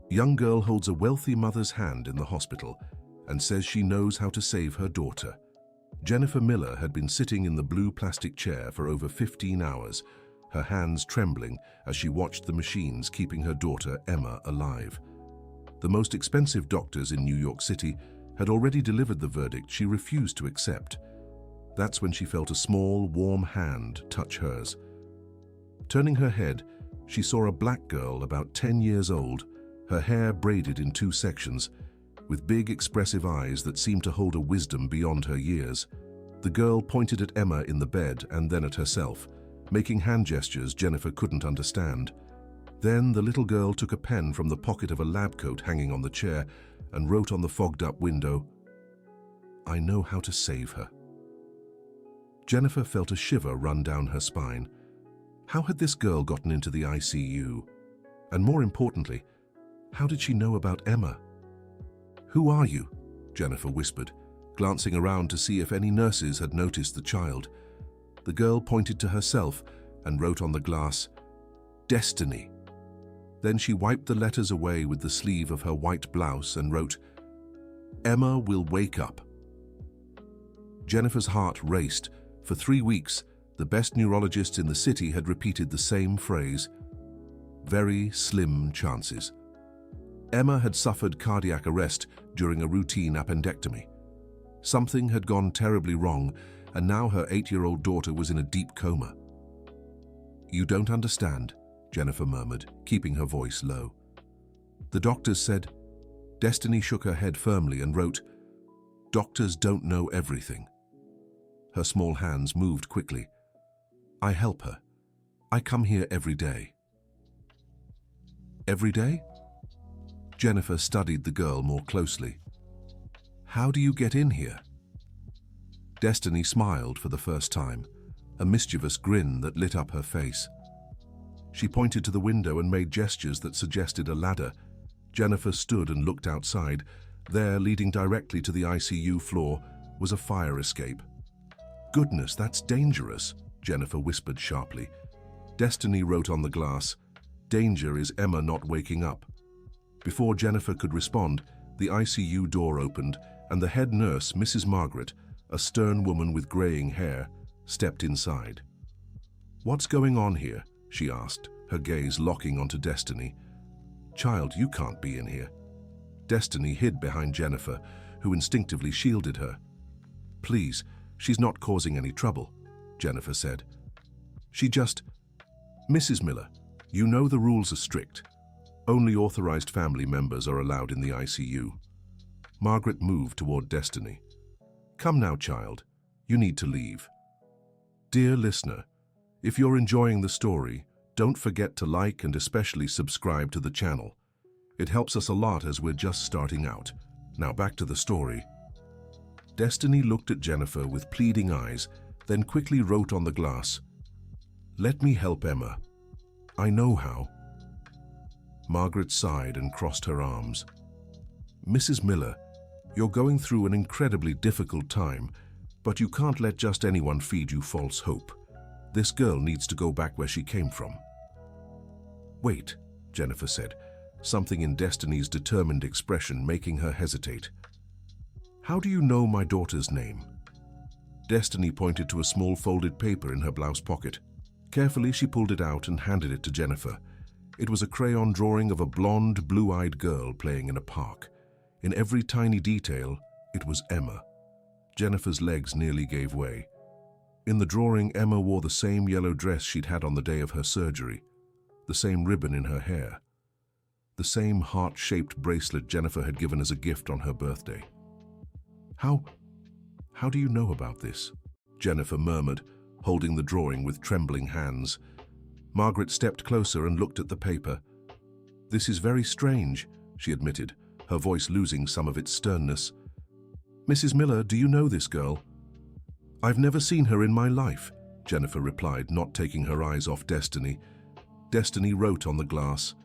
Young girl holds a wealthy mother's hand in the hospital and says she knows how to save her daughter. Jennifer Miller had been sitting in the blue plastic chair for over 15 hours, her hands trembling as she watched the machines keeping her daughter Emma alive. The most expensive doctors in New York City had already delivered the verdict she refused to accept. That's when she felt a small, warm hand touch hers. Turning her head, she saw a black girl about 10 years old, her hair braided in 2 sections, with big expressive eyes that seemed to hold a wisdom beyond her years. The girl pointed at Emma in the bed and then at herself, making hand gestures Jennifer couldn't understand. Then the little girl took a pen from the pocket of a lab coat hanging on the chair and wrote on the fogged-up window, "I know how to save her." Jennifer felt a shiver run down her spine. How had this girl gotten into the ICU? And more importantly, how did she know about Emma? "Who are you?" Jennifer whispered, glancing around to see if any nurses had noticed the child. The girl pointed to herself and wrote on the glass, "Destiny." Then she wiped the letters away with the sleeve of her white blouse and wrote, "Emma will wake up." Jennifer's heart raced. For 3 weeks, the best neurologists in the city had repeated the same phrase. Very slim chances. Emma had suffered cardiac arrest during a routine appendectomy. Something had gone terribly wrong, and now her 8-year-old daughter was in a deep coma. "You don't understand," Jennifer murmured, keeping her voice low. "The doctors said..." Destiny shook her head firmly and wrote, "Doctors don't know everything." Her small hands moved quickly. "I help her. I come here every day." "Every day?" Jennifer studied the girl more closely. "How do you get in here?" Destiny smiled for the first time, a mischievous grin that lit up her face. She pointed to the window and made gestures that suggested a ladder. Jennifer stood and looked outside. There, leading directly to the ICU floor, was a fire escape. "Goodness, that's dangerous," Jennifer whispered sharply. Destiny wrote on the glass, "Danger is Emma not waking up." Before Jennifer could respond, the ICU door opened and the head nurse, Mrs. Margaret, a stern woman with graying hair, stepped inside. "What's going on here?" she asked, her gaze locking onto Destiny. "Child, you can't be in here." Destiny hid behind Jennifer, who instinctively shielded her. "Please, she's not causing any trouble," Jennifer said. "She just..." "Mrs. Miller, you know the rules are strict. Only authorized family members are allowed in the ICU." Margaret moved toward Destiny. "Come now, child. You need to leave." Dear listener, if you're enjoying the story, don't forget to like and especially subscribe to the channel. It helps us a lot as we're just starting out. Now back to the story. Destiny looked at Jennifer with pleading eyes, then quickly wrote on the glass, "Let me help Emma. I know how." Margaret sighed and crossed her arms. "Mrs. Miller, you're going through an incredibly difficult time, but you can't let just anyone feed you false hope. This girl needs to go back where she came from." "Wait," Jennifer said, something in Destiny's determined expression making her hesitate. "How do you know my daughter's name?" Destiny pointed to a small folded paper in her blouse pocket. Carefully, she pulled it out and handed it to Jennifer. It was a crayon drawing of a blonde, blue-eyed girl playing in a park. In every tiny detail, it was Emma. Jennifer's legs nearly gave way. In the drawing, Emma wore the same yellow dress she'd had on the day of her surgery, the same ribbon in her hair, the same heart-shaped bracelet Jennifer had given as a gift on her birthday. How do you know about this?" Jennifer murmured, holding the drawing with trembling hands. Margaret stepped closer and looked at the paper. "This is very strange," she admitted, her voice losing some of its sternness. "Mrs. Miller, do you know this girl?" "I've never seen her in my life," Jennifer replied, not taking her eyes off Destiny. Destiny wrote on the glass,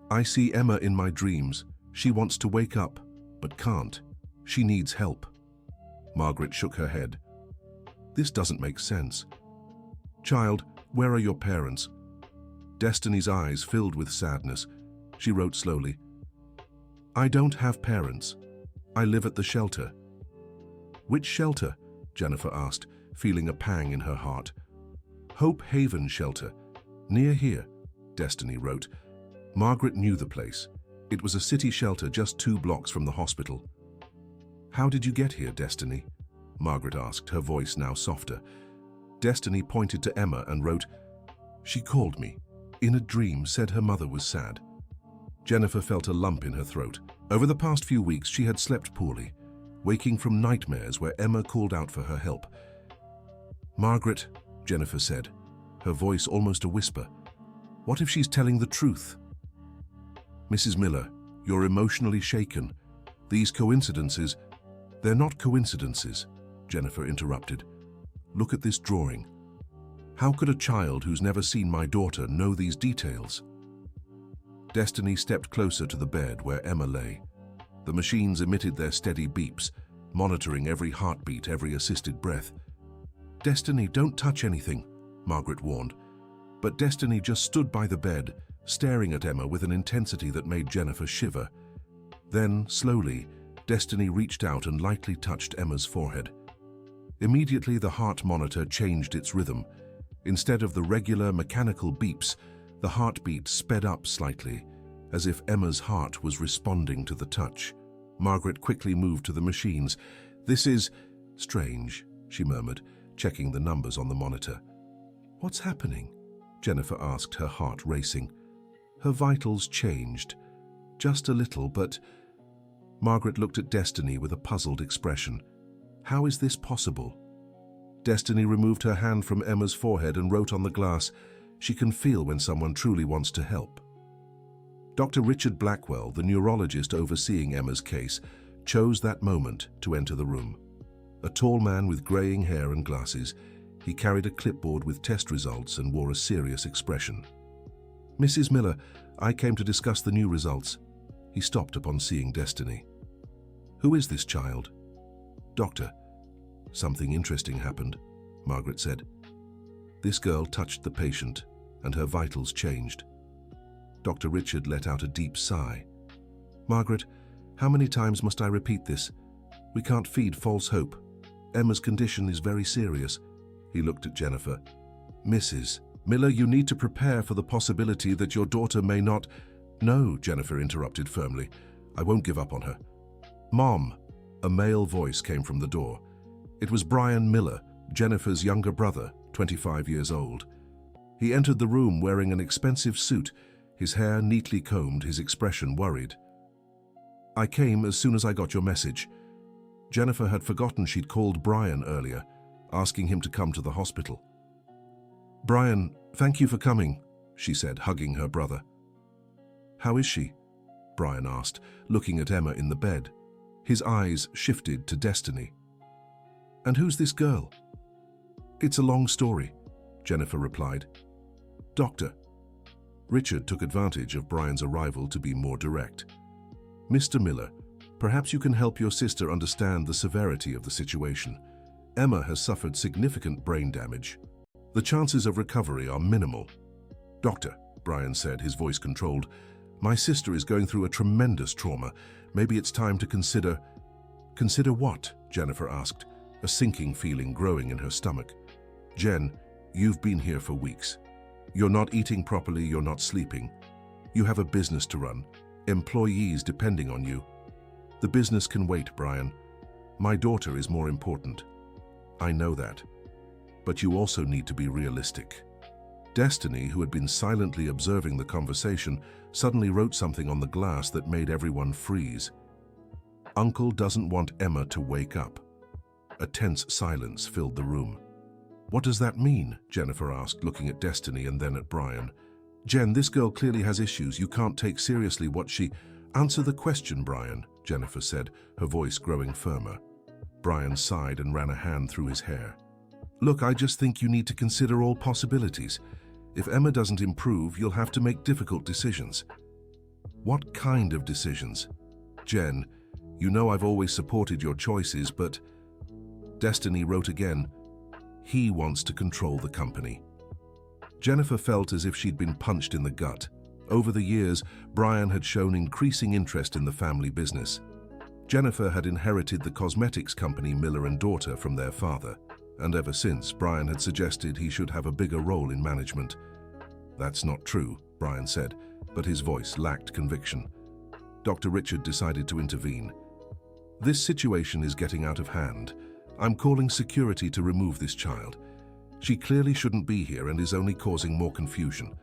"I see Emma in my dreams. She wants to wake up, but can't. She needs help." Margaret shook her head. "This doesn't make sense." "Child, where are your parents?" Destiny's eyes filled with sadness. She wrote slowly, I don't have parents. I live at the shelter. Which shelter? Jennifer asked, feeling a pang in her heart. Hope Haven Shelter. Near here, Destiny wrote. Margaret knew the place. It was a city shelter just 2 blocks from the hospital. How did you get here, Destiny? Margaret asked, her voice now softer. Destiny pointed to Emma and wrote, She called me. In a dream, said her mother was sad. Jennifer felt a lump in her throat. Over the past few weeks, she had slept poorly, waking from nightmares where Emma called out for her help. Margaret, Jennifer said, her voice almost a whisper. What if she's telling the truth? Mrs. Miller, you're emotionally shaken. These coincidences, they're not coincidences, Jennifer interrupted. Look at this drawing. How could a child who's never seen my daughter know these details? Destiny stepped closer to the bed where Emma lay. The machines emitted their steady beeps, monitoring every heartbeat, every assisted breath. Destiny, don't touch anything, Margaret warned. But Destiny just stood by the bed, staring at Emma with an intensity that made Jennifer shiver. Then, slowly, Destiny reached out and lightly touched Emma's forehead. Immediately, the heart monitor changed its rhythm. Instead of the regular mechanical beeps, the heartbeat sped up slightly, as if Emma's heart was responding to the touch. Margaret quickly moved to the machines. This is strange, she murmured, checking the numbers on the monitor. What's happening? Jennifer asked, her heart racing. Her vitals changed. Just a little, but... Margaret looked at Destiny with a puzzled expression. How is this possible? Destiny removed her hand from Emma's forehead and wrote on the glass, She can feel when someone truly wants to help. Dr. Richard Blackwell, the neurologist overseeing Emma's case, chose that moment to enter the room. A tall man with graying hair and glasses, he carried a clipboard with test results and wore a serious expression. Mrs. Miller, I came to discuss the new results. He stopped upon seeing Destiny. Who is this child? Doctor. Something interesting happened, Margaret said. This girl touched the patient, and her vitals changed. Dr. Richard let out a deep sigh. Margaret, how many times must I repeat this? We can't feed false hope. Emma's condition is very serious. He looked at Jennifer. Mrs. Miller, you need to prepare for the possibility that your daughter may not... No, Jennifer interrupted firmly. I won't give up on her. Mom, a male voice came from the door. It was Brian Miller, Jennifer's younger brother, 25 years old. He entered the room wearing an expensive suit, his hair neatly combed, his expression worried. I came as soon as I got your message. Jennifer had forgotten she'd called Brian earlier, asking him to come to the hospital. Brian, thank you for coming, she said, hugging her brother. How is she? Brian asked, looking at Emma in the bed. His eyes shifted to Destiny. And who's this girl? It's a long story, Jennifer replied. Doctor. Richard took advantage of Brian's arrival to be more direct. Mr. Miller, perhaps you can help your sister understand the severity of the situation. Emma has suffered significant brain damage. The chances of recovery are minimal. Doctor, Brian said, his voice controlled, my sister is going through a tremendous trauma. Maybe it's time to consider... Consider what? Jennifer asked, a sinking feeling growing in her stomach. Jen, you've been here for weeks. You're not eating properly, you're not sleeping. You have a business to run, employees depending on you. The business can wait, Brian. My daughter is more important. I know that. But you also need to be realistic. Destiny, who had been silently observing the conversation, suddenly wrote something on the glass that made everyone freeze. Uncle doesn't want Emma to wake up. A tense silence filled the room. What does that mean? Jennifer asked, looking at Destiny and then at Brian. Jen, this girl clearly has issues. You can't take seriously what she... Answer the question, Brian, Jennifer said, her voice growing firmer. Brian sighed and ran a hand through his hair. Look, I just think you need to consider all possibilities. If Emma doesn't improve, you'll have to make difficult decisions. What kind of decisions? Jen, you know I've always supported your choices, but... Destiny wrote again, he wants to control the company. Jennifer felt as if she'd been punched in the gut. Over the years, Brian had shown increasing interest in the family business. Jennifer had inherited the cosmetics company Miller & Daughter from their father, and ever since, Brian had suggested he should have a bigger role in management. "That's not true," Brian said, but his voice lacked conviction. Dr. Richard decided to intervene. "This situation is getting out of hand. I'm calling security to remove this child. She clearly shouldn't be here and is only causing more confusion."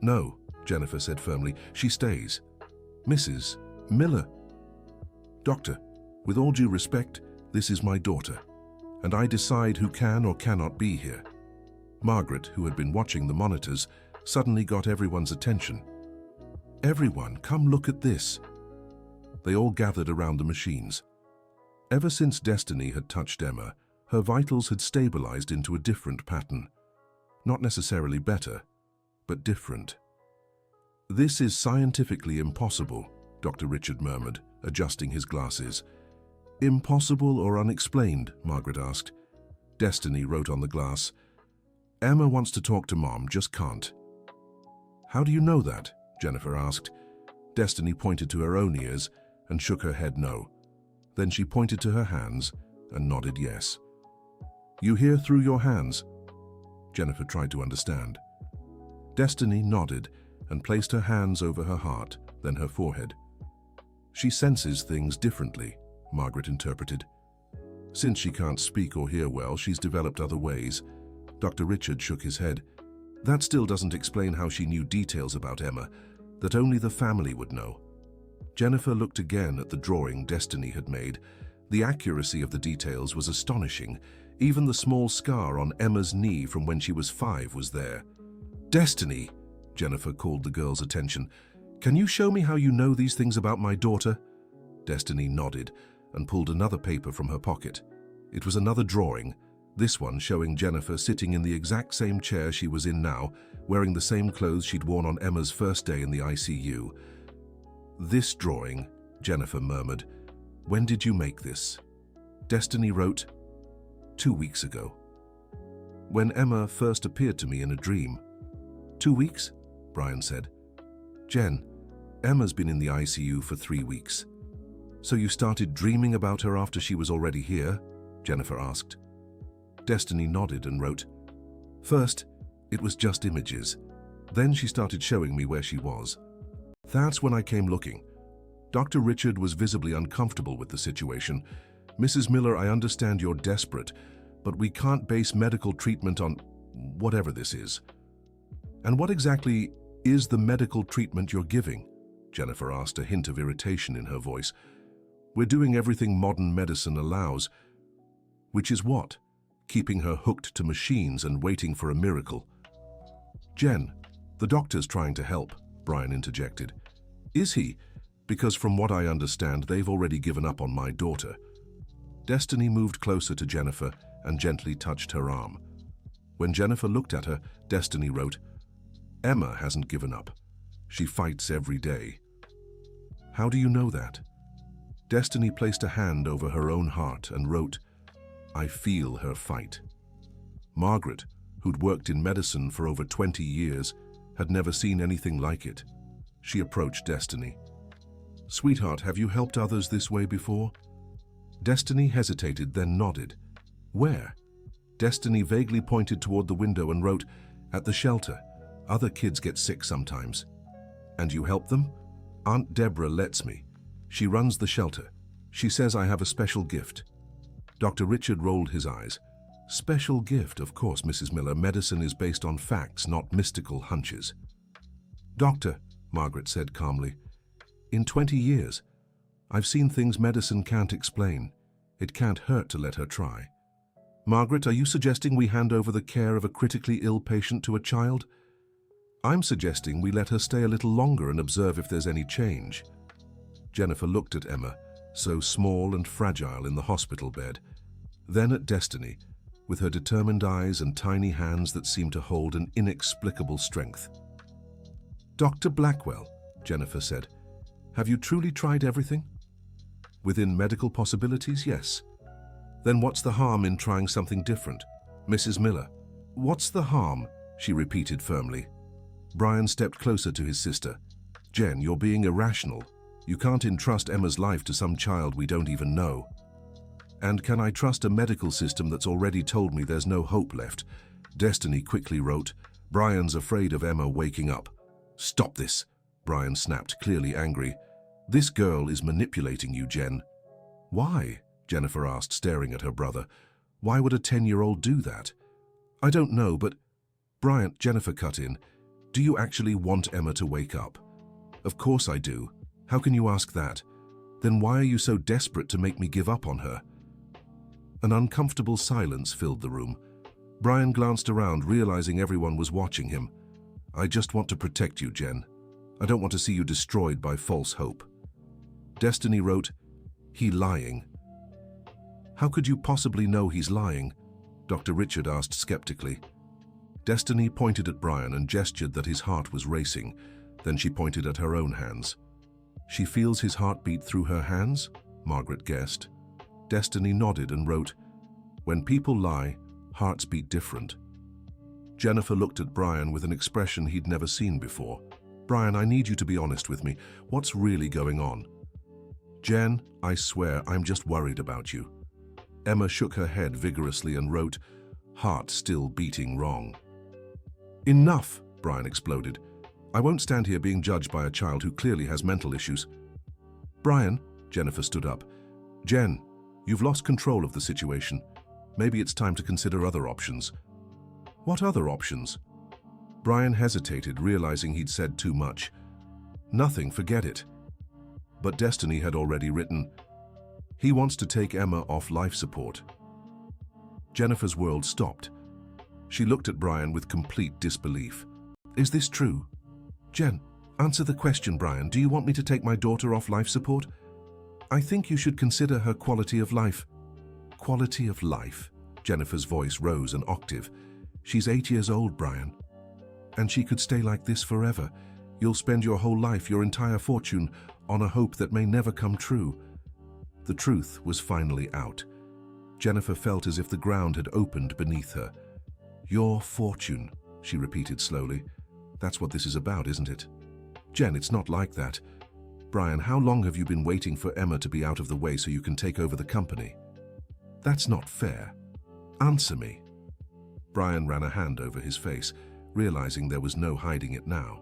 "No," Jennifer said firmly, "she stays." "Mrs. Miller." "Doctor, with all due respect, this is my daughter, and I decide who can or cannot be here." Margaret, who had been watching the monitors, suddenly got everyone's attention. "Everyone, come look at this." They all gathered around the machines. Ever since Destiny had touched Emma, her vitals had stabilized into a different pattern. Not necessarily better, but different. "This is scientifically impossible," Dr. Richard murmured, adjusting his glasses. "Impossible or unexplained?" Margaret asked. Destiny wrote on the glass, "Emma wants to talk to Mom, just can't." "How do you know that?" Jennifer asked. Destiny pointed to her own ears and shook her head no. Then she pointed to her hands and nodded yes. "You hear through your hands?" Jennifer tried to understand. Destiny nodded and placed her hands over her heart, then her forehead. "She senses things differently," Margaret interpreted. "Since she can't speak or hear well, she's developed other ways." Dr. Richard shook his head. "That still doesn't explain how she knew details about Emma that only the family would know." Jennifer looked again at the drawing Destiny had made. The accuracy of the details was astonishing. Even the small scar on Emma's knee from when she was 5 was there. "Destiny," Jennifer called the girl's attention, "can you show me how you know these things about my daughter?" Destiny nodded and pulled another paper from her pocket. It was another drawing, this one showing Jennifer sitting in the exact same chair she was in now, wearing the same clothes she'd worn on Emma's first day in the ICU. "This drawing," Jennifer murmured. "When did you make this?" Destiny wrote, 2 weeks ago. When Emma first appeared to me in a dream." 2 weeks? Brian said. "Jen, Emma's been in the ICU for 3 weeks. So you started dreaming about her after she was already here?" Jennifer asked. Destiny nodded and wrote, "First, it was just images. Then she started showing me where she was. That's when I came looking." Dr. Richard was visibly uncomfortable with the situation. "Mrs. Miller, I understand you're desperate, but we can't base medical treatment on whatever this is." "And what exactly is the medical treatment you're giving?" Jennifer asked, a hint of irritation in her voice. "We're doing everything modern medicine allows." "Which is what? Keeping her hooked to machines and waiting for a miracle." "Jen, the doctor's trying to help," Brian interjected. "Is he? Because from what I understand, they've already given up on my daughter." Destiny moved closer to Jennifer and gently touched her arm. When Jennifer looked at her, Destiny wrote, "Emma hasn't given up. She fights every day." "How do you know that?" Destiny placed a hand over her own heart and wrote, "I feel her fight." Margaret, who'd worked in medicine for over 20 years, had never seen anything like it. She approached Destiny. "Sweetheart, have you helped others this way before?" Destiny hesitated, then nodded. "Where?" Destiny vaguely pointed toward the window and wrote, "At the shelter. Other kids get sick sometimes." "And you help them?" "Aunt Deborah lets me. She runs the shelter. She says I have a special gift." Dr. Richard rolled his eyes. "Special gift, of course, Mrs. Miller. Medicine is based on facts, not mystical hunches." "Doctor," Margaret said calmly, "in 20 years, I've seen things medicine can't explain. It can't hurt to let her try." "Margaret, are you suggesting we hand over the care of a critically ill patient to a child?" "I'm suggesting we let her stay a little longer and observe if there's any change." Jennifer looked at Emma, so small and fragile in the hospital bed, then at Destiny, with her determined eyes and tiny hands that seemed to hold an inexplicable strength. "Dr. Blackwell," Jennifer said, "have you truly tried everything?" "Within medical possibilities, yes." "Then what's the harm in trying something different?" "Mrs. Miller." "What's the harm?" she repeated firmly. Brian stepped closer to his sister. Jen, you're being irrational. You can't entrust Emma's life to some child we don't even know. And can I trust a medical system that's already told me there's no hope left? Destiny quickly wrote, Brian's afraid of Emma waking up. Stop this, Brian snapped, clearly angry. This girl is manipulating you, Jen. Why? Jennifer asked, staring at her brother. Why would a 10-year-old do that? I don't know, but... Brian, Jennifer cut in. Do you actually want Emma to wake up? Of course I do. How can you ask that? Then why are you so desperate to make me give up on her? An uncomfortable silence filled the room. Brian glanced around, realizing everyone was watching him. I just want to protect you, Jen. I don't want to see you destroyed by false hope. Destiny wrote, he lying. How could you possibly know he's lying? Dr. Richard asked skeptically. Destiny pointed at Brian and gestured that his heart was racing. Then she pointed at her own hands. She feels his heartbeat through her hands? Margaret guessed. Destiny nodded and wrote, when people lie, hearts beat different. Jennifer looked at Brian with an expression he'd never seen before. Brian, I need you to be honest with me. What's really going on? Jen, I swear I'm just worried about you. Emma shook her head vigorously and wrote, heart still beating wrong. Enough, Brian exploded. I won't stand here being judged by a child who clearly has mental issues. Brian, Jennifer stood up. Jen, you've lost control of the situation. Maybe it's time to consider other options. What other options? Brian hesitated, realizing he'd said too much. Nothing, forget it. But Destiny had already written, he wants to take Emma off life support. Jennifer's world stopped. She looked at Brian with complete disbelief. Is this true? Jen, answer the question, Brian. Do you want me to take my daughter off life support? I think you should consider her quality of life. Quality of life? Jennifer's voice rose an octave. She's 8 years old, Brian. And she could stay like this forever. You'll spend your whole life, your entire fortune, on a hope that may never come true. The truth was finally out. Jennifer felt as if the ground had opened beneath her. Your fortune, she repeated slowly. That's what this is about, isn't it? Jen, it's not like that. Brian, how long have you been waiting for Emma to be out of the way so you can take over the company? That's not fair. Answer me. Brian ran a hand over his face, realizing there was no hiding it now.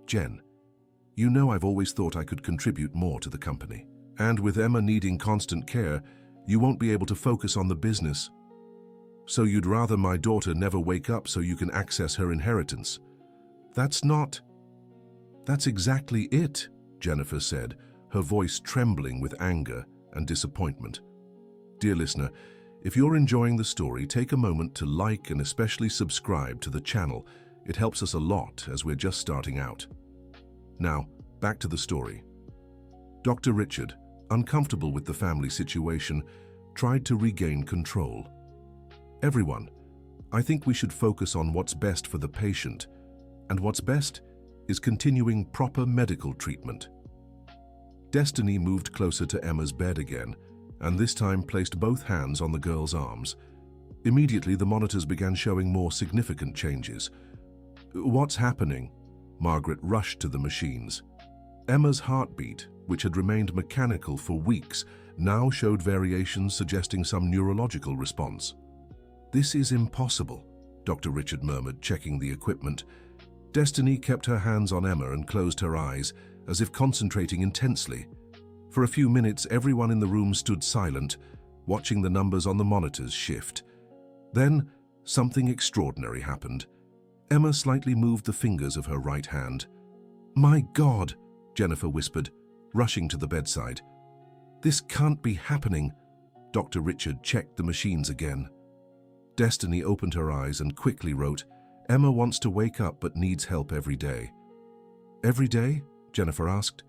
Jen, you know I've always thought I could contribute more to the company. And with Emma needing constant care, you won't be able to focus on the business. So you'd rather my daughter never wake up so you can access her inheritance. That's exactly it, Jennifer said, her voice trembling with anger and disappointment. Dear listener, if you're enjoying the story, take a moment to like and especially subscribe to the channel. It helps us a lot as we're just starting out. Now, back to the story. Dr. Richard, uncomfortable with the family situation, tried to regain control. Everyone, I think we should focus on what's best for the patient, and what's best is continuing proper medical treatment. Destiny moved closer to Emma's bed again, and this time placed both hands on the girl's arms. Immediately, the monitors began showing more significant changes. What's happening? Margaret rushed to the machines. Emma's heartbeat, which had remained mechanical for weeks, now showed variations suggesting some neurological response. This is impossible, Dr. Richard murmured, checking the equipment. Destiny kept her hands on Emma and closed her eyes, as if concentrating intensely. For a few minutes, everyone in the room stood silent, watching the numbers on the monitors shift. Then, something extraordinary happened. Emma slightly moved the fingers of her right hand. My God, Jennifer whispered, rushing to the bedside. This can't be happening. Dr. Richard checked the machines again. Destiny opened her eyes and quickly wrote, Emma wants to wake up but needs help every day. Every day? Jennifer asked.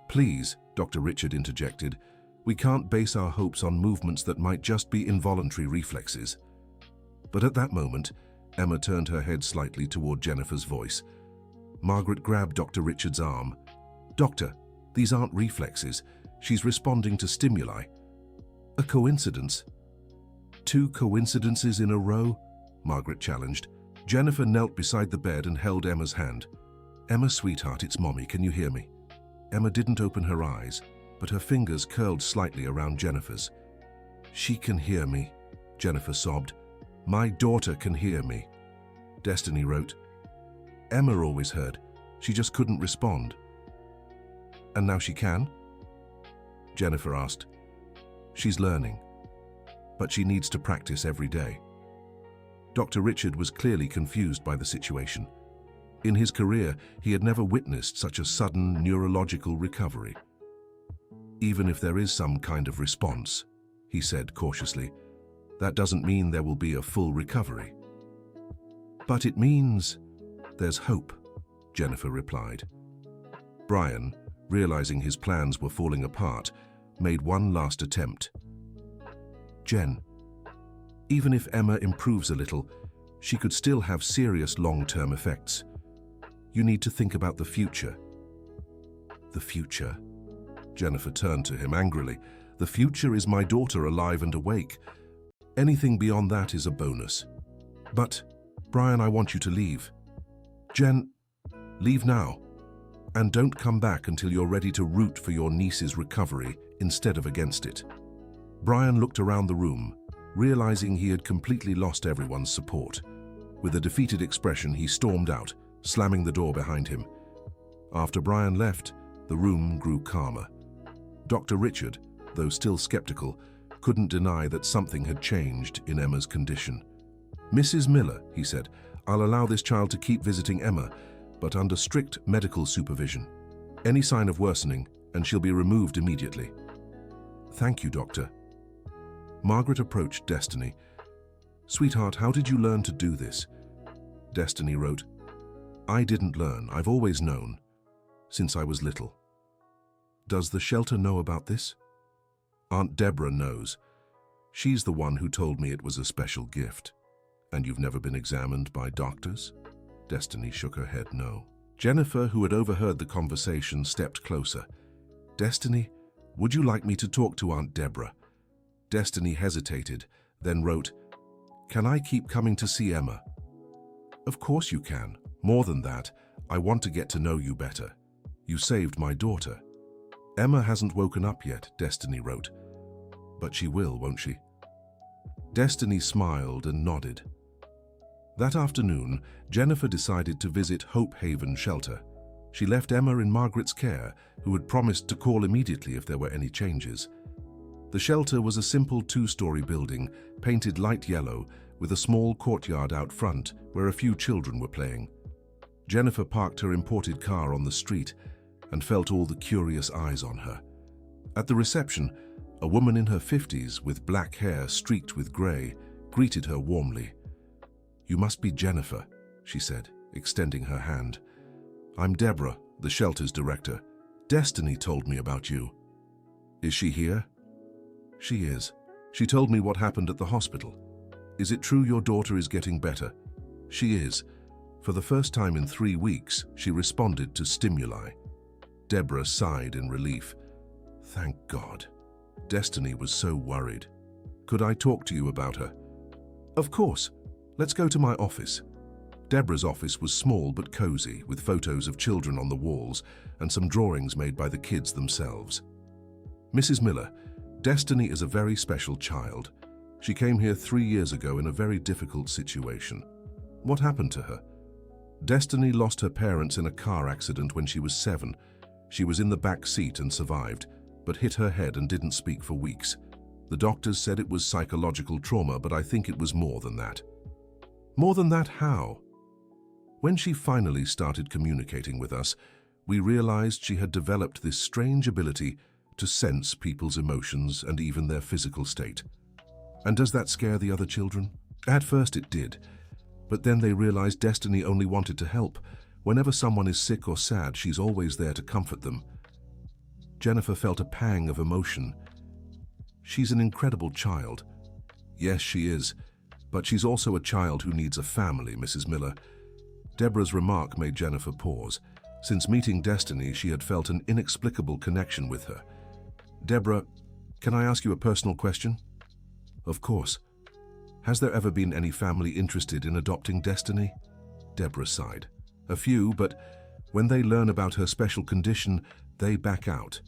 Please, Dr. Richard interjected. We can't base our hopes on movements that might just be involuntary reflexes. But at that moment, Emma turned her head slightly toward Jennifer's voice. Margaret grabbed Dr. Richard's arm. Doctor, these aren't reflexes. She's responding to stimuli. A coincidence? 2 coincidences in a row? Margaret challenged. Jennifer knelt beside the bed and held Emma's hand. "Emma, sweetheart, it's Mommy, can you hear me?" Emma didn't open her eyes, but her fingers curled slightly around Jennifer's. "She can hear me," Jennifer sobbed. "My daughter can hear me." Destiny wrote, "Emma always heard. She just couldn't respond." "And now she can?" Jennifer asked. "She's learning, but she needs to practice every day." Dr. Richard was clearly confused by the situation. In his career, he had never witnessed such a sudden neurological recovery. "Even if there is some kind of response," he said cautiously, "that doesn't mean there will be a full recovery." "But it means there's hope," Jennifer replied. Brian, realizing his plans were falling apart, made one last attempt. "Jen, even if Emma improves a little, she could still have serious long-term effects. You need to think about the future." "The future?" Jennifer turned to him angrily. "The future is my daughter alive and awake. Anything beyond that is a bonus." "But, Brian, I want you to leave." "Jen, leave now. And don't come back until you're ready to root for your niece's recovery instead of against it." Brian looked around the room, realizing he had completely lost everyone's support. With a defeated expression, he stormed out, slamming the door behind him. After Brian left, the room grew calmer. Dr. Richard, though still skeptical, couldn't deny that something had changed in Emma's condition. "Mrs. Miller," he said, "I'll allow this child to keep visiting Emma, but under strict medical supervision. Any sign of worsening, and she'll be removed immediately." "Thank you, Doctor." Margaret approached Destiny. "Sweetheart, how did you learn to do this?" Destiny wrote, "I didn't learn. I've always known, since I was little." "Does the shelter know about this?" "Aunt Deborah knows. She's the one who told me it was a special gift." "And you've never been examined by doctors?" Destiny shook her head no. Jennifer, who had overheard the conversation, stepped closer. "Destiny, would you like me to talk to Aunt Deborah?" Destiny hesitated, then wrote, "Can I keep coming to see Emma?" "Of course you can. More than that, I want to get to know you better. You saved my daughter." "Emma hasn't woken up yet," Destiny wrote. "But she will, won't she?" Destiny smiled and nodded. That afternoon, Jennifer decided to visit Hope Haven Shelter. She left Emma in Margaret's care, who had promised to call immediately if there were any changes. The shelter was a simple two-story building, painted light yellow, with a small courtyard out front where a few children were playing. Jennifer parked her imported car on the street and felt all the curious eyes on her. At the reception, a woman in her 50s with black hair streaked with grey greeted her warmly. "You must be Jennifer," she said, extending her hand. "I'm Deborah, the shelter's director. Destiny told me about you." "Is she here?" "She is. She told me what happened at the hospital. Is it true your daughter is getting better?" "She is. For the first time in 3 weeks, she responded to stimuli." Deborah sighed in relief. "Thank God." Destiny was so worried. "Could I talk to you about her?" "Of course. Let's go to my office." Deborah's office was small but cozy, with photos of children on the walls and some drawings made by the kids themselves. "Mrs. Miller, Destiny is a very special child. She came here 3 years ago in a very difficult situation." "What happened to her?" "Destiny lost her parents in a car accident when she was 7. She was in the back seat and survived, but hit her head and didn't speak for weeks. The doctors said it was psychological trauma, but I think it was more than that." "More than that, how?" "When she finally started communicating with us, we realized she had developed this strange ability to sense people's emotions and even their physical state." "And does that scare the other children?" "At first it did, but then they realized Destiny only wanted to help. Whenever someone is sick or sad, she's always there to comfort them." Jennifer felt a pang of emotion. "She's an incredible child." "Yes, she is. But she's also a child who needs a family, Mrs. Miller." Deborah's remark made Jennifer pause. Since meeting Destiny, she had felt an inexplicable connection with her. "Deborah, can I ask you a personal question?" "Of course." Has there ever been any family interested in adopting Destiny? Deborah sighed. A few, but when they learn about her special condition, they back out.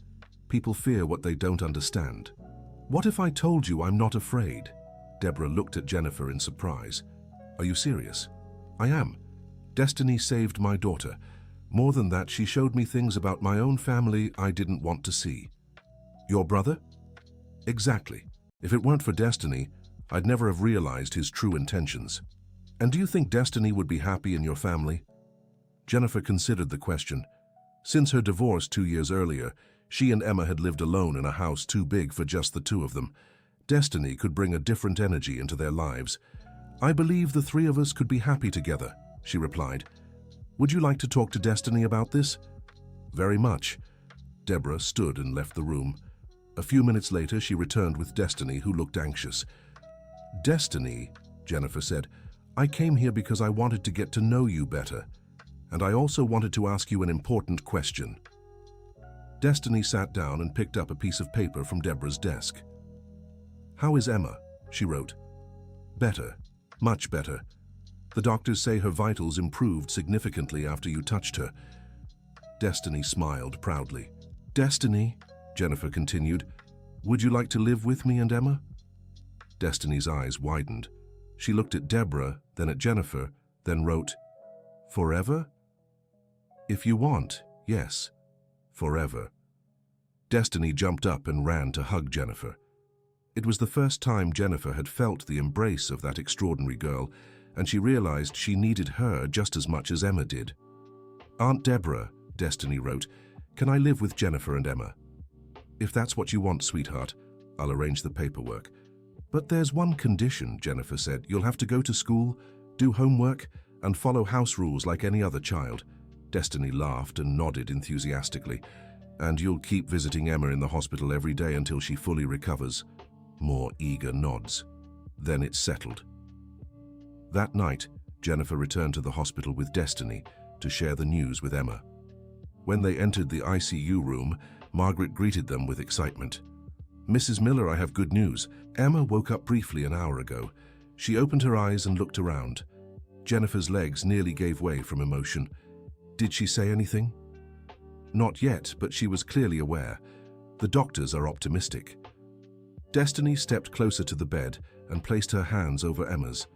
People fear what they don't understand. What if I told you I'm not afraid? Deborah looked at Jennifer in surprise. Are you serious? I am. Destiny saved my daughter. More than that, she showed me things about my own family I didn't want to see. Your brother? Exactly. If it weren't for Destiny, I'd never have realized his true intentions. And do you think Destiny would be happy in your family? Jennifer considered the question. Since her divorce 2 years earlier, she and Emma had lived alone in a house too big for just the two of them. Destiny could bring a different energy into their lives. I believe the three of us could be happy together, she replied. Would you like to talk to Destiny about this? Very much. Deborah stood and left the room. A few minutes later, she returned with Destiny, who looked anxious. Destiny, Jennifer said, I came here because I wanted to get to know you better. And I also wanted to ask you an important question. Destiny sat down and picked up a piece of paper from Deborah's desk. How is Emma? She wrote. Better. Much better. The doctors say her vitals improved significantly after you touched her. Destiny smiled proudly. Destiny, Jennifer continued, would you like to live with me and Emma? Destiny's eyes widened. She looked at Deborah, then at Jennifer, then wrote, Forever? If you want, yes. Forever. Destiny jumped up and ran to hug Jennifer. It was the first time Jennifer had felt the embrace of that extraordinary girl, and she realized she needed her just as much as Emma did. Aunt Deborah, Destiny wrote, can I live with Jennifer and Emma? If that's what you want, sweetheart, I'll arrange the paperwork. But there's one condition, Jennifer said. You'll have to go to school, do homework, and follow house rules like any other child. Destiny laughed and nodded enthusiastically. And you'll keep visiting Emma in the hospital every day until she fully recovers. More eager nods. Then it's settled. That night, Jennifer returned to the hospital with Destiny to share the news with Emma. When they entered the ICU room, Margaret greeted them with excitement. Mrs. Miller, I have good news. Emma woke up briefly an hour ago. She opened her eyes and looked around. Jennifer's legs nearly gave way from emotion. Did she say anything? Not yet, but she was clearly aware. The doctors are optimistic. Destiny stepped closer to the bed and placed her hands over Emma's.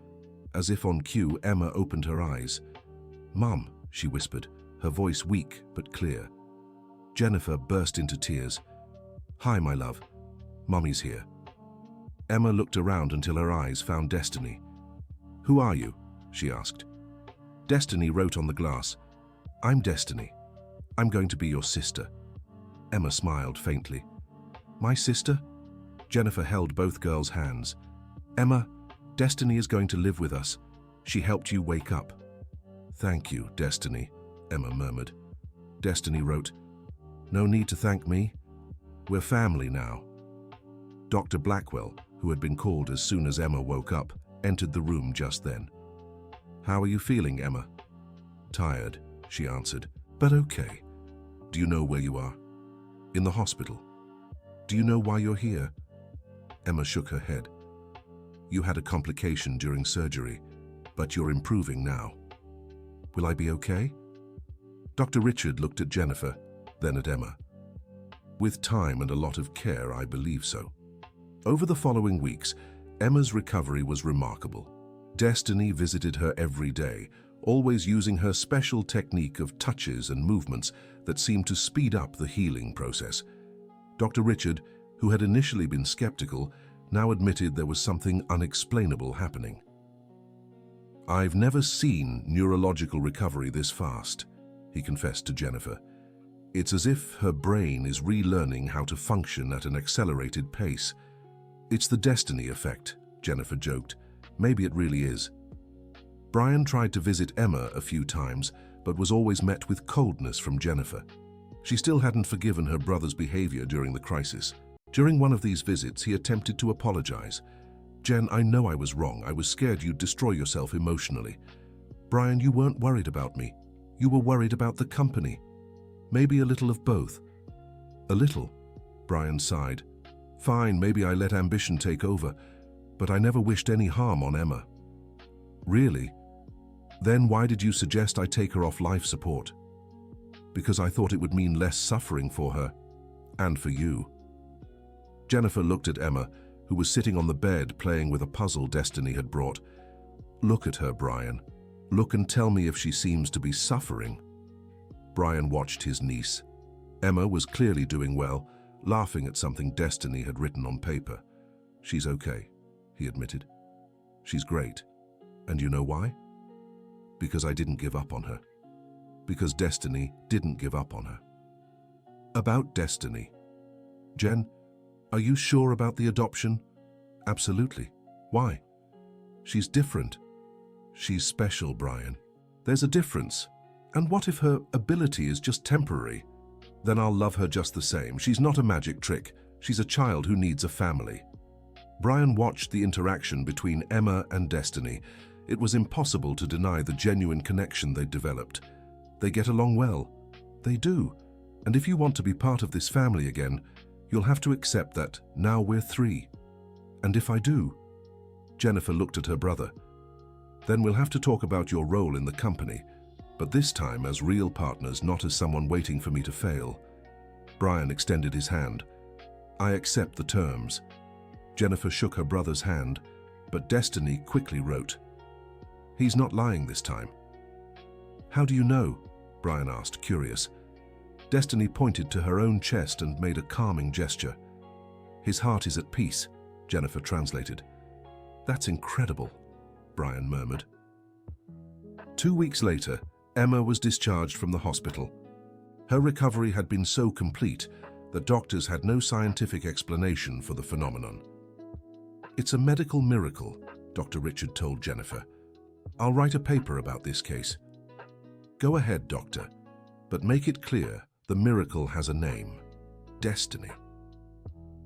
As if on cue, Emma opened her eyes. Mum, she whispered, her voice weak but clear. Jennifer burst into tears. Hi, my love. Mummy's here. Emma looked around until her eyes found Destiny. Who are you? She asked. Destiny wrote on the glass. I'm Destiny. I'm going to be your sister. Emma smiled faintly. My sister? Jennifer held both girls' hands. Emma, Destiny is going to live with us. She helped you wake up. Thank you, Destiny, Emma murmured. Destiny wrote, No need to thank me. We're family now. Dr. Blackwell, who had been called as soon as Emma woke up, entered the room just then. How are you feeling, Emma? Tired, she answered, but okay. Do you know where you are? In the hospital. Do you know why you're here? Emma shook her head. You had a complication during surgery, but you're improving now. Will I be okay? Dr. Richard looked at Jennifer, then at Emma. With time and a lot of care, I believe so. Over the following weeks, Emma's recovery was remarkable. Destiny visited her every day, always using her special technique of touches and movements that seemed to speed up the healing process. Dr. Richard, who had initially been skeptical, now admitted there was something unexplainable happening. I've never seen neurological recovery this fast, he confessed to Jennifer. It's as if her brain is relearning how to function at an accelerated pace. It's the Destiny effect, Jennifer joked. Maybe it really is. Brian tried to visit Emma a few times, but was always met with coldness from Jennifer. She still hadn't forgiven her brother's behavior during the crisis. During one of these visits, he attempted to apologize. Jen, I know I was wrong. I was scared you'd destroy yourself emotionally. Brian, you weren't worried about me. You were worried about the company. Maybe a little of both. A little, Brian sighed. Fine, maybe I let ambition take over. But I never wished any harm on Emma. Really? Then why did you suggest I take her off life support? Because I thought it would mean less suffering for her, and for you. Jennifer looked at Emma, who was sitting on the bed playing with a puzzle Destiny had brought. Look at her, Brian. Look and tell me if she seems to be suffering. Brian watched his niece. Emma was clearly doing well, laughing at something Destiny had written on paper. She's okay, he admitted. She's great. And you know why? Because I didn't give up on her. Because Destiny didn't give up on her. About Destiny. Jen, are you sure about the adoption? Absolutely. Why? She's different. She's special, Brian. There's a difference. And what if her ability is just temporary? Then I'll love her just the same. She's not a magic trick. She's a child who needs a family. Brian watched the interaction between Emma and Destiny. It was impossible to deny the genuine connection they'd developed. They get along well. They do. And if you want to be part of this family again, you'll have to accept that now we're 3. And if I do? Jennifer looked at her brother. Then we'll have to talk about your role in the company, but this time as real partners, not as someone waiting for me to fail. Brian extended his hand. I accept the terms. Jennifer shook her brother's hand, but Destiny quickly wrote. He's not lying this time. How do you know? Brian asked, curious. Destiny pointed to her own chest and made a calming gesture. His heart is at peace, Jennifer translated. That's incredible, Brian murmured. 2 weeks later, Emma was discharged from the hospital. Her recovery had been so complete that doctors had no scientific explanation for the phenomenon. It's a medical miracle, Dr. Richard told Jennifer. I'll write a paper about this case. Go ahead, doctor, but make it clear the miracle has a name: Destiny.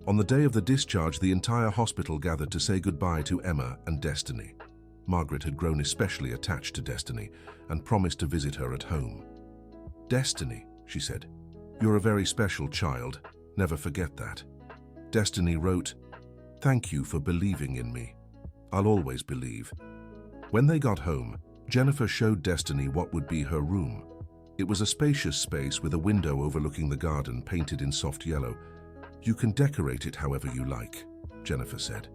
On the day of the discharge, the entire hospital gathered to say goodbye to Emma and Destiny. Margaret had grown especially attached to Destiny and promised to visit her at home. Destiny, she said, you're a very special child. Never forget that. Destiny wrote, thank you for believing in me. I'll always believe. When they got home, Jennifer showed Destiny what would be her room. It was a spacious space with a window overlooking the garden painted in soft yellow. You can decorate it however you like, Jennifer said.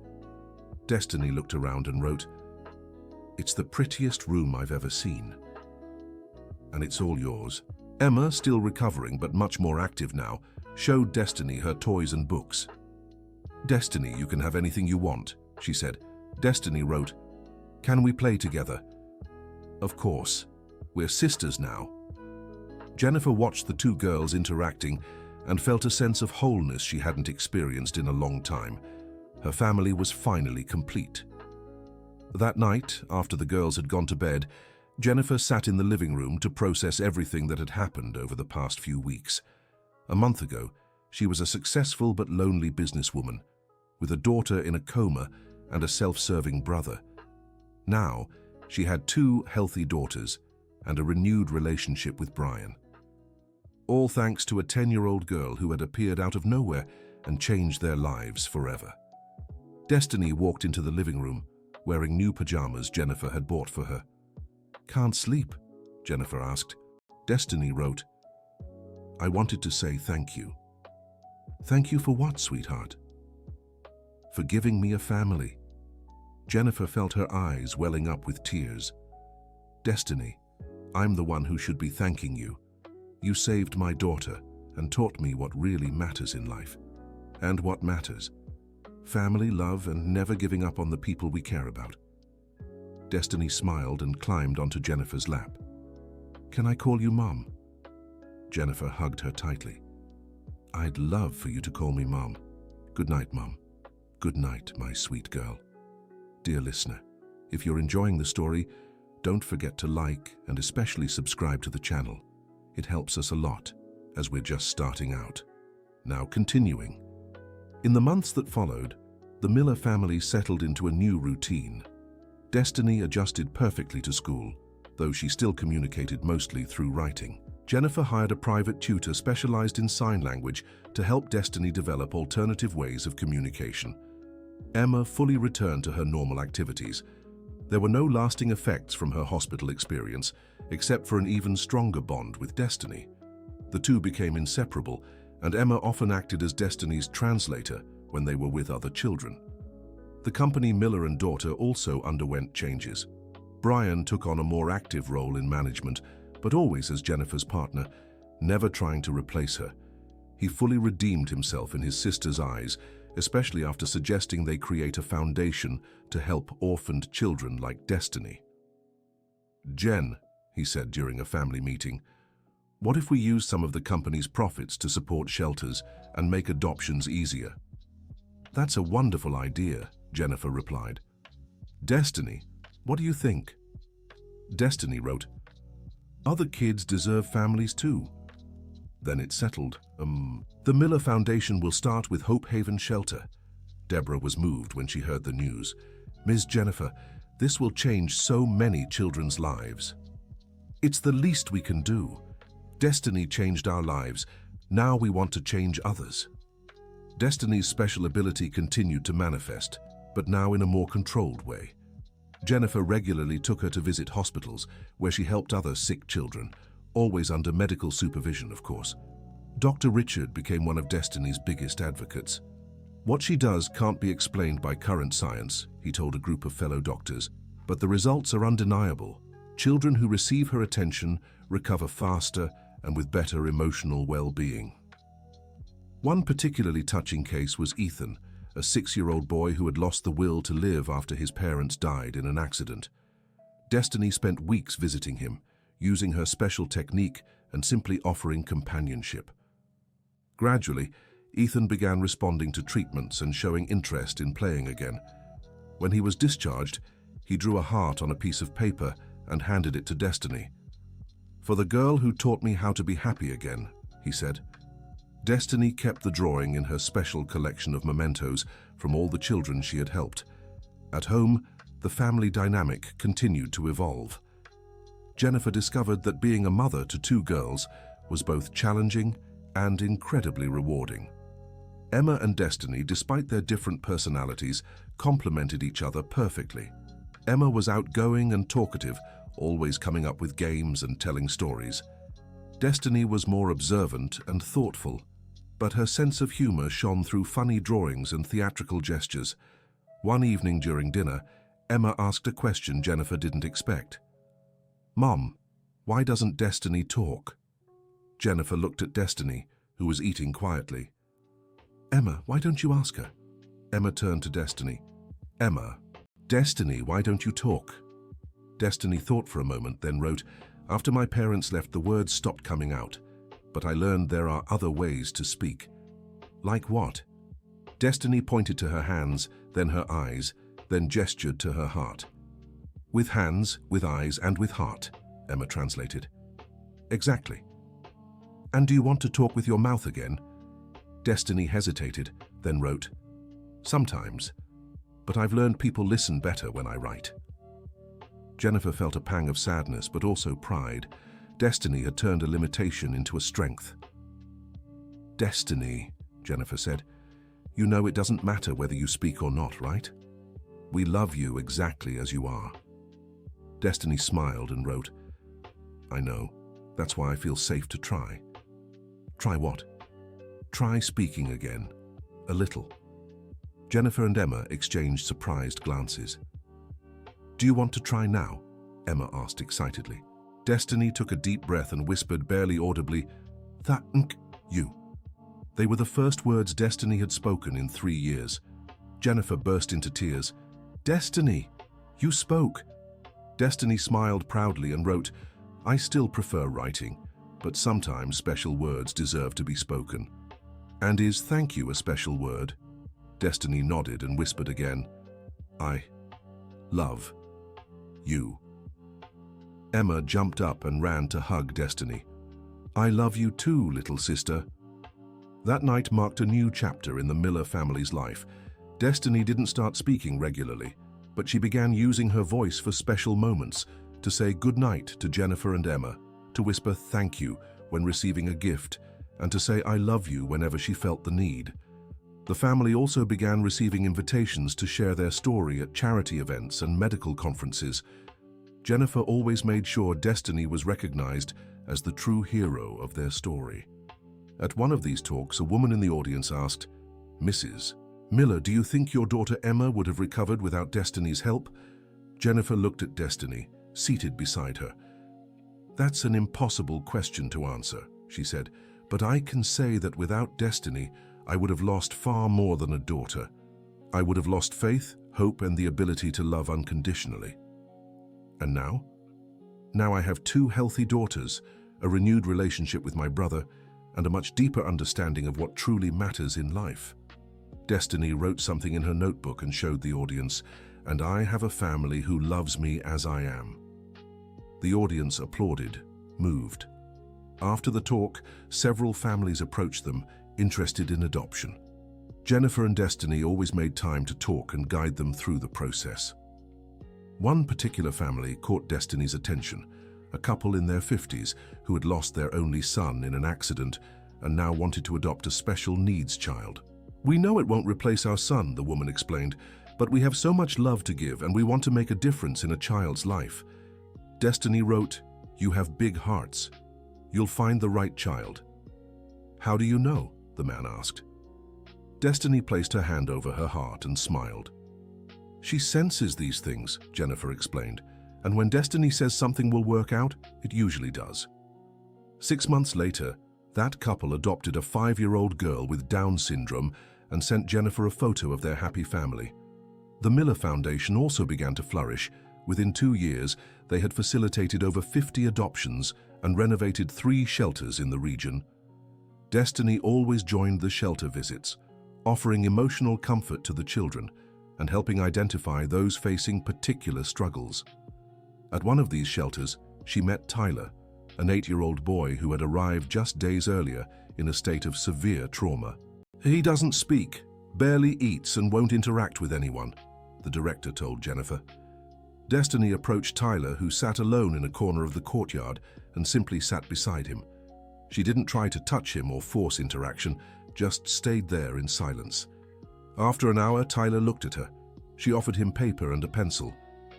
Destiny looked around and wrote, it's the prettiest room I've ever seen. And it's all yours. Emma, still recovering but much more active now, showed Destiny her toys and books. Destiny, you can have anything you want, she said. Destiny wrote, can we play together? Of course. We're sisters now. Jennifer watched the two girls interacting and felt a sense of wholeness she hadn't experienced in a long time. Her family was finally complete. That night, after the girls had gone to bed, Jennifer sat in the living room to process everything that had happened over the past few weeks. A month ago, she was a successful but lonely businesswoman, with a daughter in a coma and a self-serving brother. Now, she had 2 healthy daughters and a renewed relationship with Brian. All thanks to a 10-year-old girl who had appeared out of nowhere and changed their lives forever. Destiny walked into the living room, wearing new pajamas Jennifer had bought for her. Can't sleep? Jennifer asked. Destiny wrote, I wanted to say thank you. Thank you for what, sweetheart? For giving me a family. Jennifer felt her eyes welling up with tears. Destiny, I'm the one who should be thanking you. You saved my daughter and taught me what really matters in life. And what matters? Family, love, and never giving up on the people we care about. Destiny smiled and climbed onto Jennifer's lap. Can I call you Mom? Jennifer hugged her tightly. I'd love for you to call me Mom. Good night, Mom. Good night, my sweet girl. Dear listener, if you're enjoying the story, don't forget to like and especially subscribe to the channel. It helps us a lot, as we're just starting out. Now continuing. In the months that followed, the Miller family settled into a new routine. Destiny adjusted perfectly to school, though she still communicated mostly through writing. Jennifer hired a private tutor specialized in sign language to help Destiny develop alternative ways of communication. Emma fully returned to her normal activities. There were no lasting effects from her hospital experience, except for an even stronger bond with Destiny. The two became inseparable, and Emma often acted as Destiny's translator when they were with other children. The company Miller and Daughter also underwent changes. Brian took on a more active role in management, but always as Jennifer's partner, never trying to replace her. He fully redeemed himself in his sister's eyes, especially after suggesting they create a foundation to help orphaned children like Destiny. "Jen," he said during a family meeting, "what if we use some of the company's profits to support shelters and make adoptions easier?" "That's a wonderful idea," Jennifer replied. "Destiny, what do you think?" Destiny wrote, "Other kids deserve families too." Then it settled. The Miller Foundation will start with Hope Haven Shelter." Deborah was moved when she heard the news. "Ms. Jennifer, this will change so many children's lives." "It's the least we can do. Destiny changed our lives. Now we want to change others." Destiny's special ability continued to manifest, but now in a more controlled way. Jennifer regularly took her to visit hospitals where she helped other sick children, always under medical supervision, of course. Dr. Richard became one of Destiny's biggest advocates. "What she does can't be explained by current science," he told a group of fellow doctors, "but the results are undeniable. Children who receive her attention recover faster and with better emotional well-being." One particularly touching case was Ethan, a 6-year-old boy who had lost the will to live after his parents died in an accident. Destiny spent weeks visiting him, using her special technique and simply offering companionship. Gradually, Ethan began responding to treatments and showing interest in playing again. When he was discharged, he drew a heart on a piece of paper and handed it to Destiny. "For the girl who taught me how to be happy again," he said. Destiny kept the drawing in her special collection of mementos from all the children she had helped. At home, the family dynamic continued to evolve. Jennifer discovered that being a mother to 2 girls was both challenging and incredibly rewarding. Emma and Destiny, despite their different personalities, complemented each other perfectly. Emma was outgoing and talkative, always coming up with games and telling stories. Destiny was more observant and thoughtful, but her sense of humor shone through funny drawings and theatrical gestures. One evening during dinner, Emma asked a question Jennifer didn't expect. "Mom, why doesn't Destiny talk?" Jennifer looked at Destiny, who was eating quietly. "Emma, why don't you ask her?" Emma turned to Destiny. "Emma, Destiny, why don't you talk?" Destiny thought for a moment, then wrote, "After my parents left, the words stopped coming out, but I learned there are other ways to speak." "Like what?" Destiny pointed to her hands, then her eyes, then gestured to her heart. "With hands, with eyes, and with heart," Emma translated. "Exactly. And do you want to talk with your mouth again?" Destiny hesitated, then wrote, "Sometimes, but I've learned people listen better when I write." Jennifer felt a pang of sadness, but also pride. Destiny had turned a limitation into a strength. "Destiny," Jennifer said, "you know it doesn't matter whether you speak or not, right? We love you exactly as you are." Destiny smiled and wrote, "I know. That's why I feel safe to try." "Try what?" "Try speaking again. A little." Jennifer and Emma exchanged surprised glances. "Do you want to try now?" Emma asked excitedly. Destiny took a deep breath and whispered barely audibly, "Thank you." They were the first words Destiny had spoken in 3 years. Jennifer burst into tears. "Destiny, you spoke." Destiny smiled proudly and wrote, "I still prefer writing, but sometimes special words deserve to be spoken." "And is thank you a special word?" Destiny nodded and whispered again, "I love you." Emma jumped up and ran to hug Destiny. "I love you too, little sister." That night marked a new chapter in the Miller family's life. Destiny didn't start speaking regularly, but she began using her voice for special moments, to say goodnight to Jennifer and Emma, to whisper thank you when receiving a gift, and to say I love you whenever she felt the need. The family also began receiving invitations to share their story at charity events and medical conferences. Jennifer always made sure Destiny was recognized as the true hero of their story. At one of these talks, a woman in the audience asked, "Mrs. Miller, do you think your daughter Emma would have recovered without Destiny's help?" Jennifer looked at Destiny, seated beside her. "That's an impossible question to answer," she said, "but I can say that without Destiny, I would have lost far more than a daughter. I would have lost faith, hope, and the ability to love unconditionally. And now? Now I have two healthy daughters, a renewed relationship with my brother, and a much deeper understanding of what truly matters in life." Destiny wrote something in her notebook and showed the audience, "And I have a family who loves me as I am." The audience applauded, moved. After the talk, several families approached them, interested in adoption. Jennifer and Destiny always made time to talk and guide them through the process. One particular family caught Destiny's attention, a couple in their 50s who had lost their only son in an accident and now wanted to adopt a special needs child. "We know it won't replace our son," the woman explained, "but we have so much love to give and we want to make a difference in a child's life." Destiny wrote, "You have big hearts. You'll find the right child." "How do you know?" the man asked. Destiny placed her hand over her heart and smiled. "She senses these things," Jennifer explained, "and when Destiny says something will work out, it usually does." 6 months later, that couple adopted a 5-year-old girl with Down syndrome and sent Jennifer a photo of their happy family. The Miller Foundation also began to flourish. Within 2 years, they had facilitated over 50 adoptions and renovated 3 shelters in the region. Destiny always joined the shelter visits, offering emotional comfort to the children and helping identify those facing particular struggles. At one of these shelters, she met Tyler, an 8-year-old boy who had arrived just days earlier in a state of severe trauma. "He doesn't speak, barely eats, and won't interact with anyone," the director told Jennifer. Destiny approached Tyler, who sat alone in a corner of the courtyard, and simply sat beside him. She didn't try to touch him or force interaction, just stayed there in silence. After an hour, Tyler looked at her. She offered him paper and a pencil.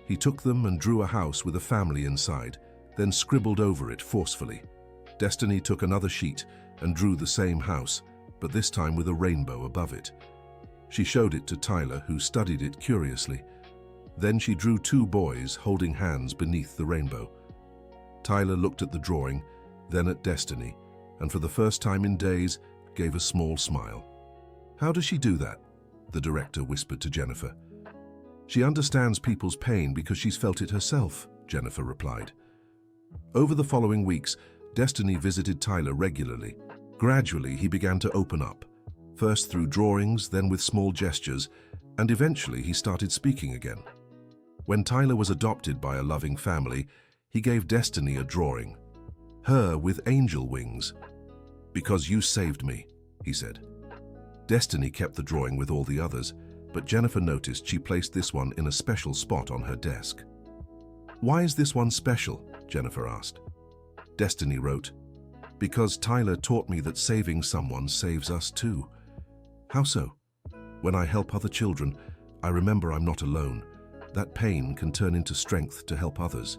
He took them and drew a house with a family inside, then scribbled over it forcefully. Destiny took another sheet and drew the same house, but this time with a rainbow above it. She showed it to Tyler, who studied it curiously. Then she drew 2 boys holding hands beneath the rainbow. Tyler looked at the drawing, then at Destiny, and for the first time in days, gave a small smile. "How does she do that?" the director whispered to Jennifer. "She understands people's pain because she's felt it herself," Jennifer replied. Over the following weeks, Destiny visited Tyler regularly. Gradually, he began to open up, first through drawings, then with small gestures, and eventually he started speaking again. When Tyler was adopted by a loving family, he gave Destiny a drawing, her with angel wings. "Because you saved me," he said. Destiny kept the drawing with all the others, but Jennifer noticed she placed this one in a special spot on her desk. "Why is this one special?" Jennifer asked. Destiny wrote, "Because Tyler taught me that saving someone saves us too." "How so?" "When I help other children, I remember I'm not alone. That pain can turn into strength to help others."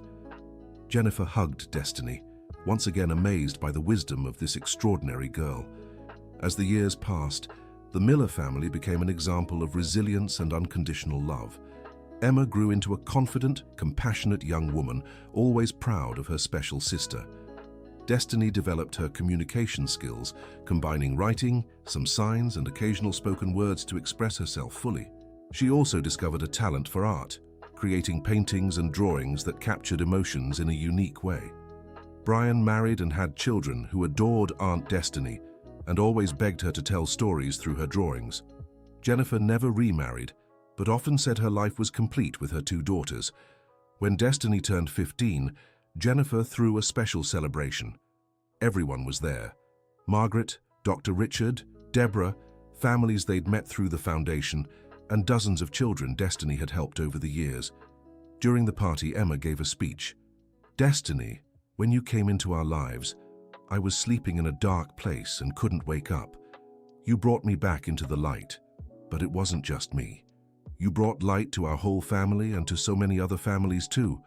Jennifer hugged Destiny, once again amazed by the wisdom of this extraordinary girl. As the years passed, the Miller family became an example of resilience and unconditional love. Emma grew into a confident, compassionate young woman, always proud of her special sister. Destiny developed her communication skills, combining writing, some signs, and occasional spoken words to express herself fully. She also discovered a talent for art, creating paintings and drawings that captured emotions in a unique way. Brian married and had children who adored Aunt Destiny and always begged her to tell stories through her drawings. Jennifer never remarried, but often said her life was complete with her 2 daughters. When Destiny turned 15, Jennifer threw a special celebration. Everyone was there. Margaret, Dr. Richard, Deborah, families they'd met through the foundation, and dozens of children Destiny had helped over the years. During the party, Emma gave a speech. "Destiny, when you came into our lives, I was sleeping in a dark place and couldn't wake up. You brought me back into the light, but it wasn't just me. You brought light to our whole family and to so many other families too.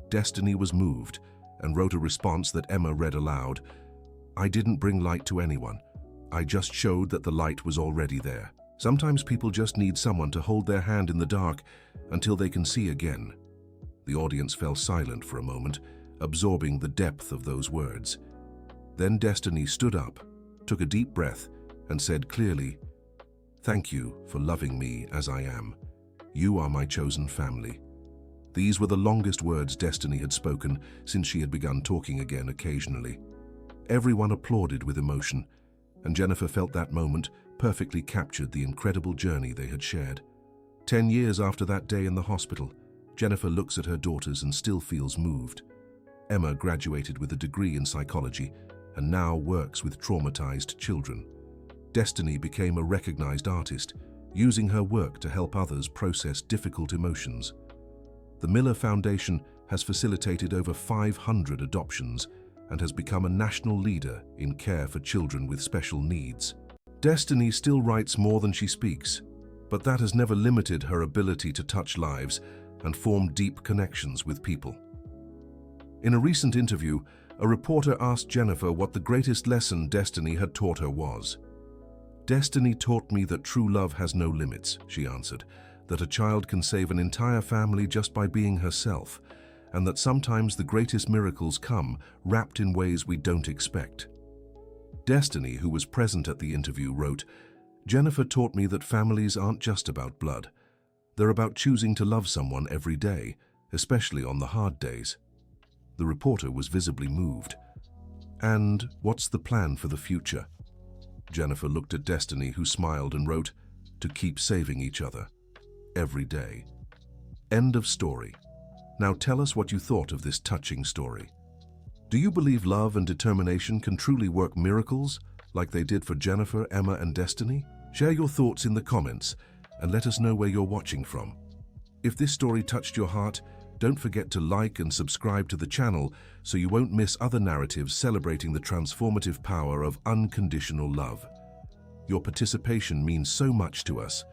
Destiny was moved and wrote a response that Emma read aloud. I didn't bring light to anyone. I just showed that the light was already there. Sometimes people just need someone to hold their hand in the dark until they can see again. The audience fell silent for a moment, absorbing the depth of those words. Then Destiny stood up, took a deep breath, and said clearly, "Thank you for loving me as I am. You are my chosen family." These were the longest words Destiny had spoken since she had begun talking again occasionally. Everyone applauded with emotion, and Jennifer felt that moment perfectly captured the incredible journey they had shared. 10 years after that day in the hospital, Jennifer looks at her daughters and still feels moved. Emma graduated with a degree in psychology and now works with traumatized children. Destiny became a recognized artist, using her work to help others process difficult emotions. The Miller Foundation has facilitated over 500 adoptions and has become a national leader in care for children with special needs. Destiny still writes more than she speaks, but that has never limited her ability to touch lives and form deep connections with people. In a recent interview, a reporter asked Jennifer what the greatest lesson Destiny had taught her was. "Destiny taught me that true love has no limits," she answered, "that a child can save an entire family just by being herself, and that sometimes the greatest miracles come wrapped in ways we don't expect." Destiny, who was present at the interview, wrote, "Jennifer taught me that families aren't just about blood. They're about choosing to love someone every day, especially on the hard days." The reporter was visibly moved. "And what's the plan for the future?" Jennifer looked at Destiny, who smiled and wrote, "To keep saving each other. Every day." End of story. Now tell us what you thought of this touching story. Do you believe love and determination can truly work miracles, like they did for Jennifer, Emma, and Destiny? Share your thoughts in the comments and let us know where you're watching from. If this story touched your heart, don't forget to like and subscribe to the channel so you won't miss other narratives celebrating the transformative power of unconditional love. Your participation means so much to us,